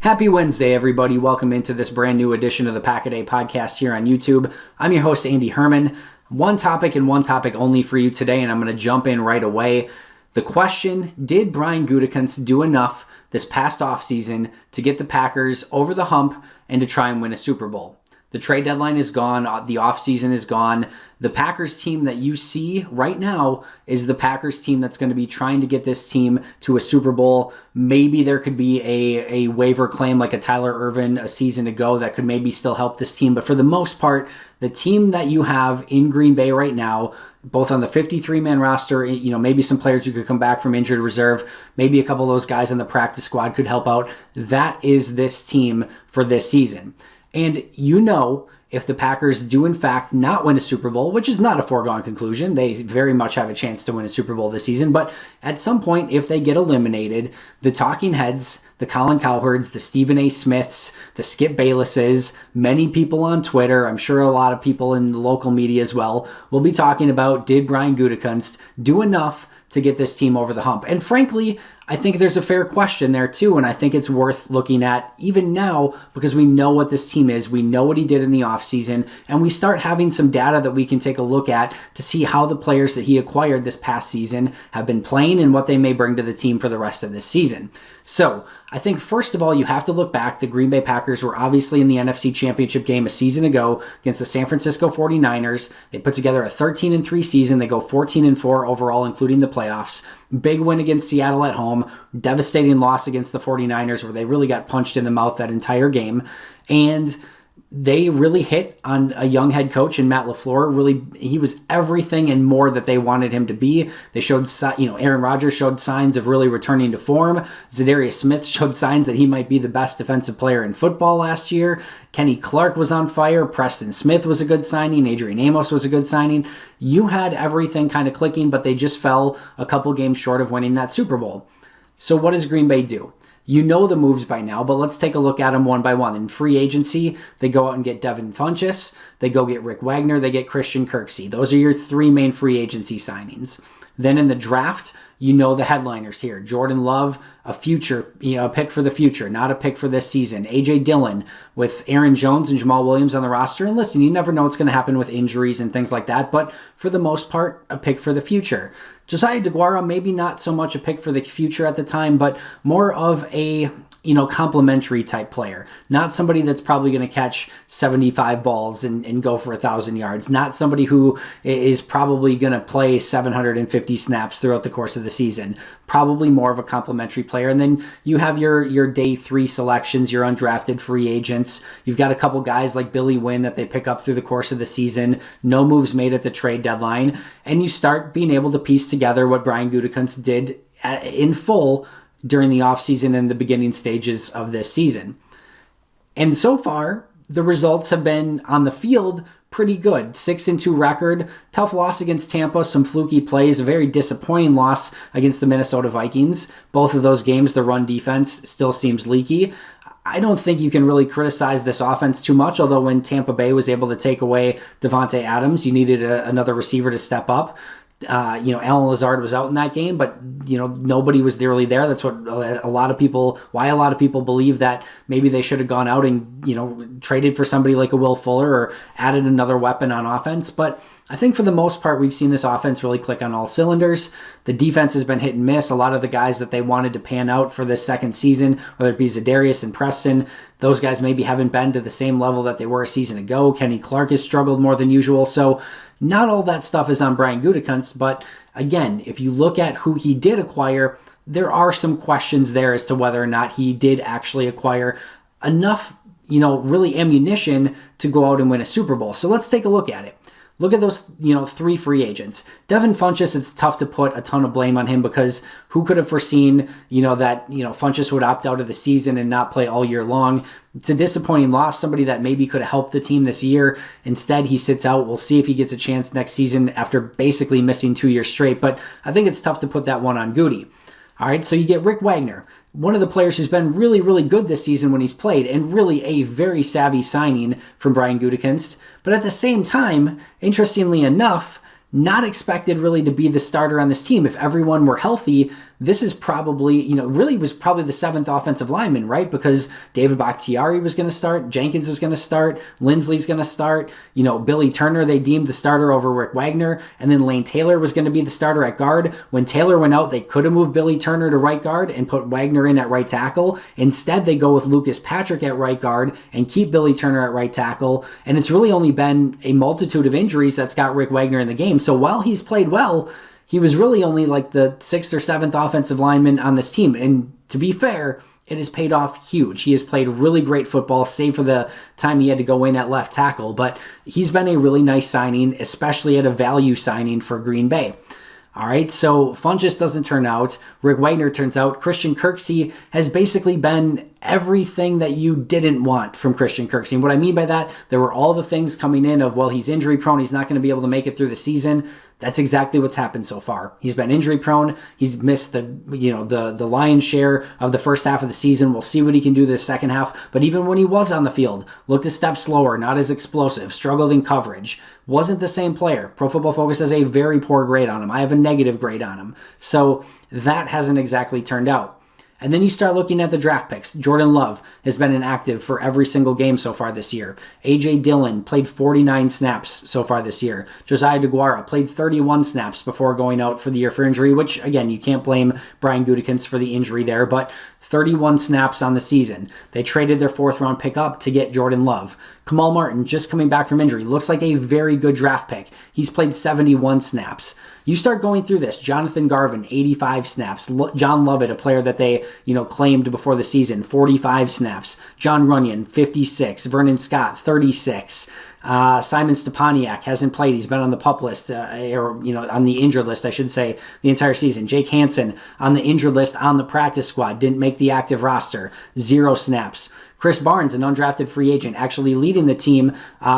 Happy Wednesday, everybody. Welcome into this brand new edition of the Pack-A-Day podcast here on YouTube. I'm your host, Andy Herman. One topic and one topic only for you today, and I'm going to jump in right away. The question, did Brian Gutekunst do enough this past offseason to get the Packers over the hump and to try and win a Super Bowl? The trade deadline is gone. The offseason is gone. The Packers team that you see right now is the Packers team that's going to be trying to get this team to a Super Bowl. Maybe there could be a waiver claim like a Tyler Ervin a season ago that could maybe still help this team. But for the most part, the team that you have in Green Bay right now, both on the 53-man roster, maybe some players who could come back from injured reserve, maybe a couple of those guys on the practice squad could help out. That is this team for this season. And if the Packers do in fact not win a Super Bowl, which is not a foregone conclusion, they very much have a chance to win a Super Bowl this season, but at some point, if they get eliminated, the talking heads, the Colin Cowherds, the Stephen A. Smiths, the Skip Baylesses, many people on Twitter, I'm sure a lot of people in the local media as well, will be talking about, did Brian Gutekunst do enough to get this team over the hump? And frankly, I think there's a fair question there too, and I think it's worth looking at even now because we know what this team is, we know what he did in the offseason, and we start having some data that we can take a look at to see how the players that he acquired this past season have been playing and what they may bring to the team for the rest of this season. So, I think first of all, you have to look back. The Green Bay Packers were obviously in the NFC Championship game a season ago against the San Francisco 49ers. They put together a 13-3 season. They go 14-4 overall, including the playoffs. Big win against Seattle at home. Devastating loss against the 49ers where they really got punched in the mouth that entire game. And they really hit on a young head coach in Matt LaFleur. Really, he was everything and more that they wanted him to be. They showed, Aaron Rodgers showed signs of really returning to form. Zadarius Smith showed signs that he might be the best defensive player in football last year. Kenny Clark was on fire. Preston Smith was a good signing. Adrian Amos was a good signing. You had everything kind of clicking, but they just fell a couple games short of winning that Super Bowl. So what does Green Bay do? You know the moves by now, but let's take a look at them one by one. In free agency, they go out and get Devin Funchess, they go get Rick Wagner, they get Christian Kirksey. Those are your three main free agency signings. Then in the draft, you know the headliners here. Jordan Love, a pick for the future, not a pick for this season. A.J. Dillon with Aaron Jones and Jamal Williams on the roster. And listen, you never know what's going to happen with injuries and things like that, but for the most part, a pick for the future. Josiah DeGuara, maybe not so much a pick for the future at the time, but more of a complimentary type player. Not somebody that's probably going to catch 75 balls and go for 1,000 yards. Not somebody who is probably going to play 750 snaps throughout the course of the season. Probably more of a complimentary player. And then you have your day 3 selections, your undrafted free agents. You've got a couple guys like Billy Wynn that they pick up through the course of the season. No moves made at the trade deadline. And you start being able to piece together what Brian Gutekunst did in full during the offseason and the beginning stages of this season. And so far, the results have been on the field pretty good. 6-2 record, tough loss against Tampa, some fluky plays, a very disappointing loss against the Minnesota Vikings. Both of those games, the run defense still seems leaky. I don't think you can really criticize this offense too much, although when Tampa Bay was able to take away Devontae Adams, you needed another receiver to step up. Alan Lazard was out in that game, but nobody was really there. That's what why a lot of people believe that maybe they should have gone out and traded for somebody like a Will Fuller or added another weapon on offense. But I think for the most part, we've seen this offense really click on all cylinders. The defense has been hit and miss. A lot of the guys that they wanted to pan out for this second season, whether it be Zadarius and Preston, those guys maybe haven't been to the same level that they were a season ago. Kenny Clark has struggled more than usual. So not all that stuff is on Brian Gutekunst. But again, if you look at who he did acquire, there are some questions there as to whether or not he did actually acquire enough, really ammunition to go out and win a Super Bowl. So let's take a look at it. Look at those, three free agents. Devin Funchess, it's tough to put a ton of blame on him because who could have foreseen, that, Funchess would opt out of the season and not play all year long. It's a disappointing loss, somebody that maybe could have helped the team this year. Instead, he sits out. We'll see if he gets a chance next season after basically missing 2 years straight, but I think it's tough to put that one on Goody. All right, so you get Rick Wagner, one of the players who's been really, really good this season when he's played, and really a very savvy signing from Brian Gutekunst. But at the same time, interestingly enough, not expected really to be the starter on this team. If everyone were healthy, this is probably, really was probably the seventh offensive lineman, right? Because David Bakhtiari was going to start, Jenkins was going to start, Lindsley's going to start, Billy Turner, they deemed the starter over Rick Wagner, and then Lane Taylor was going to be the starter at guard. When Taylor went out, they could have moved Billy Turner to right guard and put Wagner in at right tackle. Instead, they go with Lucas Patrick at right guard and keep Billy Turner at right tackle, and it's really only been a multitude of injuries that's got Rick Wagner in the game. So while he's played well, he was really only like the sixth or seventh offensive lineman on this team. And to be fair, it has paid off huge. He has played really great football, save for the time he had to go in at left tackle. But he's been a really nice signing, especially at a value signing for Green Bay. All right, so Funchess doesn't turn out. Rick Wagner turns out. Christian Kirksey has basically been everything that you didn't want from Christian Kirksey. And what I mean by that, there were all the things coming in of, well, he's injury prone, he's not going to be able to make it through the season. That's exactly what's happened so far. He's been injury prone. He's missed the lion's share of the first half of the season. We'll see what he can do the second half. But even when he was on the field, looked a step slower, not as explosive, struggled in coverage, wasn't the same player. Pro Football Focus has a very poor grade on him. I have a negative grade on him. So that hasn't exactly turned out. And then you start looking at the draft picks. Jordan Love has been inactive for every single game so far this year. A.J. Dillon played 49 snaps so far this year. Josiah DeGuara played 31 snaps before going out for the year for injury, which, again, you can't blame Brian Gutekunst for the injury there, but 31 snaps on the season. They traded their fourth-round pick up to get Jordan Love. Kamal Martin, just coming back from injury, looks like a very good draft pick. He's played 71 snaps. You start going through this. Jonathan Garvin, 85 snaps. John Lovett, a player that they, claimed before the season, 45 snaps. John Runyon, 56. Vernon Scott, 36. Simon Stepaniak hasn't played. He's been on the PUP list, on the injured list, I should say, the entire season. Jake Hansen on the injured list on the practice squad, didn't make the active roster. 0 snaps. Chris Barnes, an undrafted free agent, actually leading the team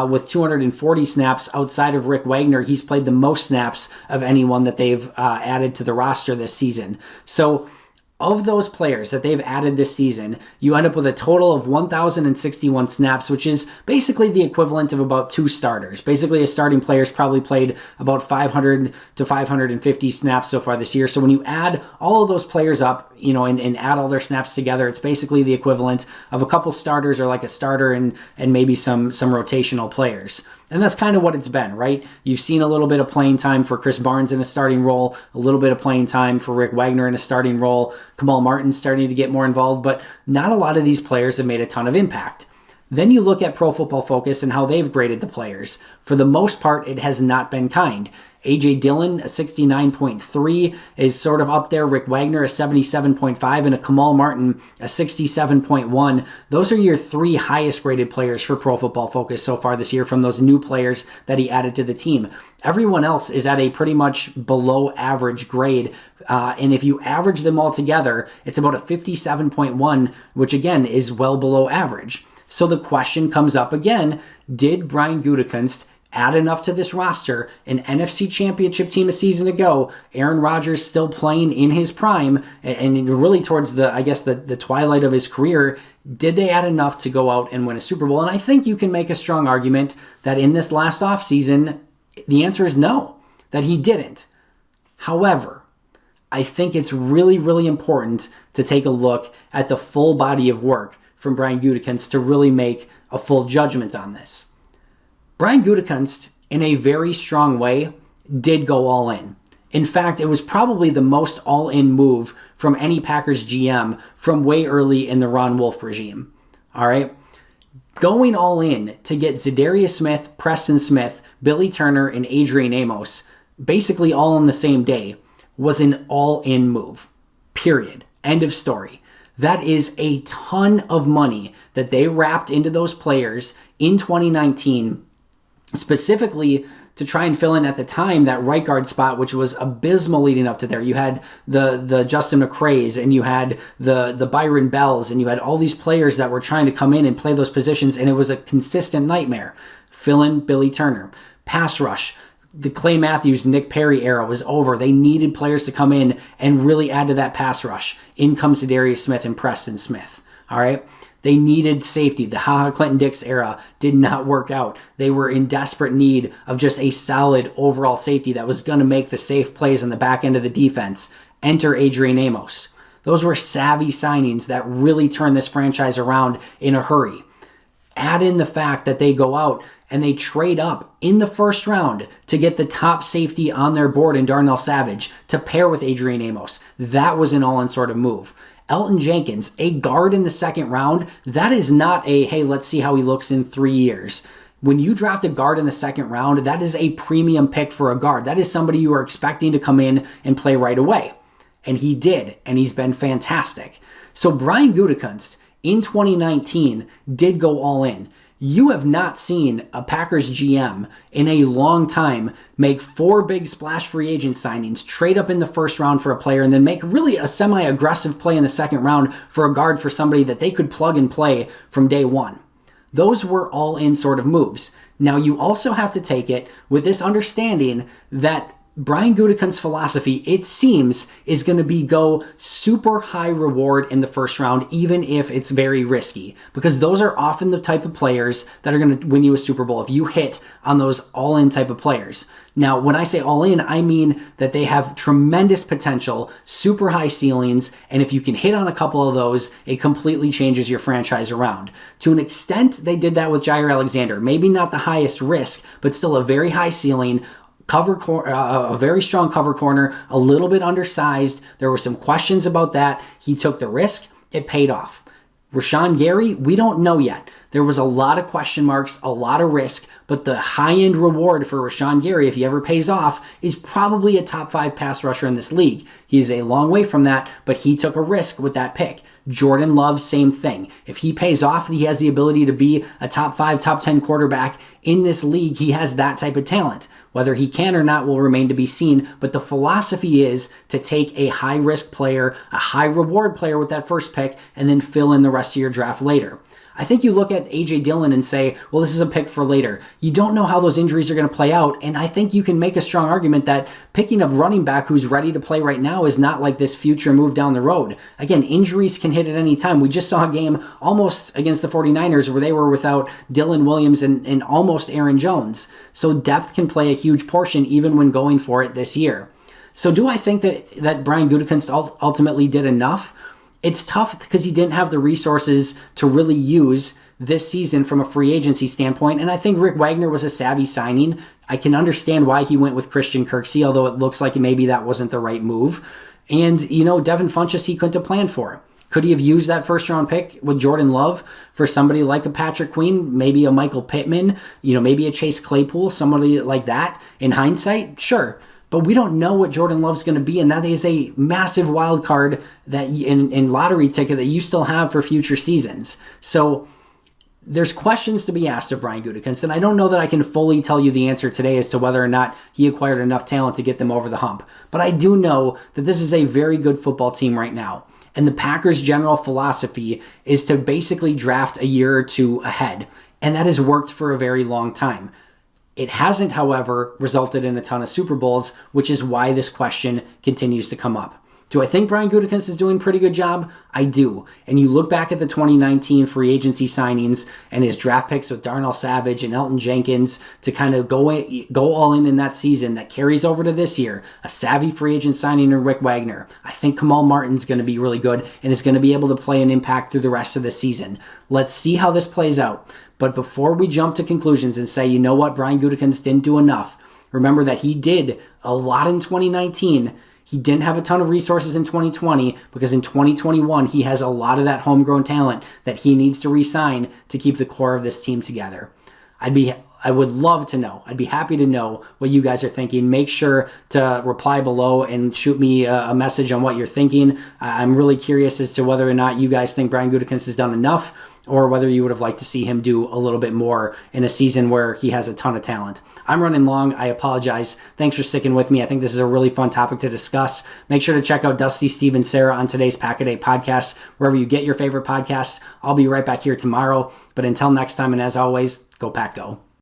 with 240 snaps outside of Rick Wagner. He's played the most snaps of anyone that they've added to the roster this season. So of those players that they've added this season, you end up with a total of 1,061 snaps, which is basically the equivalent of about 2 starters. Basically, a starting player's probably played about 500 to 550 snaps so far this year. So when you add all of those players up, and add all their snaps together, it's basically the equivalent of a couple starters or like a starter and maybe some rotational players. And that's kind of what it's been, right? You've seen a little bit of playing time for Chris Barnes in a starting role, a little bit of playing time for Rick Wagner in a starting role, Kamal Martin starting to get more involved, but not a lot of these players have made a ton of impact. Then you look at Pro Football Focus and how they've graded the players. For the most part, it has not been kind. A.J. Dillon, a 69.3, is sort of up there. Rick Wagner, a 77.5, and a Kamal Martin, a 67.1. Those are your 3 highest graded players for Pro Football Focus so far this year from those new players that he added to the team. Everyone else is at a pretty much below average grade, and if you average them all together, it's about a 57.1, which again is well below average. So the question comes up again, did Brian Gutekunst add enough to this roster? An NFC Championship team a season ago, Aaron Rodgers still playing in his prime, and really towards the twilight of his career, did they add enough to go out and win a Super Bowl? And I think you can make a strong argument that in this last offseason, the answer is no, that he didn't. However, I think it's really, really important to take a look at the full body of work from Brian Gutekunst to really make a full judgment on this. Brian Gutekunst, in a very strong way, did go all in. In fact, it was probably the most all-in move from any Packers GM from way early in the Ron Wolf regime. All right? Going all in to get Zadarius Smith, Preston Smith, Billy Turner, and Adrian Amos, basically all on the same day, was an all-in move. Period. End of story. That is a ton of money that they wrapped into those players in 2019, specifically to try and fill in at the time that right guard spot, which was abysmal leading up to there. You had the Justin McCrays, and you had the Byron Bells, and you had all these players that were trying to come in and play those positions, and it was a consistent nightmare. Fill in Billy Turner. Pass rush. The Clay Matthews, Nick Perry era was over. They needed players to come in and really add to that pass rush. In comes Zadarius Smith and Preston Smith. All right? They needed safety. The Clinton Dix era did not work out. They were in desperate need of just a solid overall safety that was going to make the safe plays on the back end of the defense. Enter Adrian Amos. Those were savvy signings that really turned this franchise around in a hurry. Add in the fact that they go out and they trade up in the first round to get the top safety on their board in Darnell Savage to pair with Adrian Amos. That was an all-in sort of move. Elton Jenkins, a guard in the second round, that is not a, hey, let's see how he looks in 3 years. When you draft a guard in the second round, that is a premium pick for a guard. That is somebody you are expecting to come in and play right away. And he did, and he's been fantastic. So Brian Gutekunst in 2019 did go all in. You have not seen a Packers GM in a long time make 4 big splash free agent signings, trade up in the first round for a player, and then make really a semi-aggressive play in the second round for a guard for somebody that they could plug and play from day one. Those were all in sort of moves. Now you also have to take it with this understanding that Brian Gutekunst's philosophy, it seems, is going to be go super high reward in the first round, even if it's very risky, because those are often the type of players that are going to win you a Super Bowl if you hit on those all-in type of players. Now, when I say all-in, I mean that they have tremendous potential, super high ceilings, and if you can hit on a couple of those, it completely changes your franchise around. To an extent, they did that with Jair Alexander. Maybe not the highest risk, but still a very high ceiling, a very strong cover corner, a little bit undersized. There were some questions about that. He took the risk. It paid off. Rashawn Gary, we don't know yet. There was a lot of question marks, a lot of risk, but the high-end reward for Rashawn Gary, if he ever pays off, is probably a top 5 pass rusher in this league. He is a long way from that, but he took a risk with that pick. Jordan Love, same thing. If he pays off, he has the ability to be a top 5, top 10 quarterback in this league. He has that type of talent. Whether he can or not will remain to be seen, but the philosophy is to take a high-risk player, a high-reward player with that first pick, and then fill in the rest of your draft later. I think you look at A.J. Dillon and say, well, this is a pick for later. You don't know how those injuries are going to play out, and I think you can make a strong argument that picking up running back who's ready to play right now is not like this future move down the road. Again, injuries can hit at any time. We just saw a game almost against the 49ers where they were without Dylan Williams and almost Aaron Jones. So depth can play a huge portion even when going for it this year. So do I think that Brian Gutekunst ultimately did enough? It's tough because he didn't have the resources to really use this season from a free agency standpoint, and I think Rick Wagner was a savvy signing. I can understand why he went with Christian Kirksey, although it looks like maybe that wasn't the right move. And, Devin Funchess he couldn't have planned for. Could he have used that first-round pick with Jordan Love for somebody like a Patrick Queen, maybe a Michael Pittman, maybe a Chase Claypool, somebody like that? In hindsight, sure. But we don't know what Jordan Love's going to be, and that is a massive wild card that in lottery ticket that you still have for future seasons. So there's questions to be asked of Brian Gutekunst, and I don't know that I can fully tell you the answer today as to whether or not he acquired enough talent to get them over the hump. But I do know that this is a very good football team right now, and the Packers' general philosophy is to basically draft a year or two ahead, and that has worked for a very long time. It hasn't, however, resulted in a ton of Super Bowls, which is why this question continues to come up. Do I think Brian Gutekunst is doing a pretty good job? I do. And you look back at the 2019 free agency signings and his draft picks with Darnell Savage and Elton Jenkins to kind of go all in that season that carries over to this year. A savvy free agent signing in Rick Wagner. I think Kamal Martin's going to be really good and is going to be able to play an impact through the rest of the season. Let's see how this plays out. But before we jump to conclusions and say, you know what, Brian Gutekunst didn't do enough, remember that he did a lot in 2019. He didn't have a ton of resources in 2020 because in 2021, he has a lot of that homegrown talent that he needs to re-sign to keep the core of this team together. I would love to know. I'd be happy to know what you guys are thinking. Make sure to reply below and shoot me a message on what you're thinking. I'm really curious as to whether or not you guys think Brian Gutekunst has done enough or whether you would have liked to see him do a little bit more in a season where he has a ton of talent. I'm running long. I apologize. Thanks for sticking with me. I think this is a really fun topic to discuss. Make sure to check out Dusty, Steve, and Sarah on today's Pack-A-Day podcast, wherever you get your favorite podcasts. I'll be right back here tomorrow. But until next time, and as always, go Pack Go.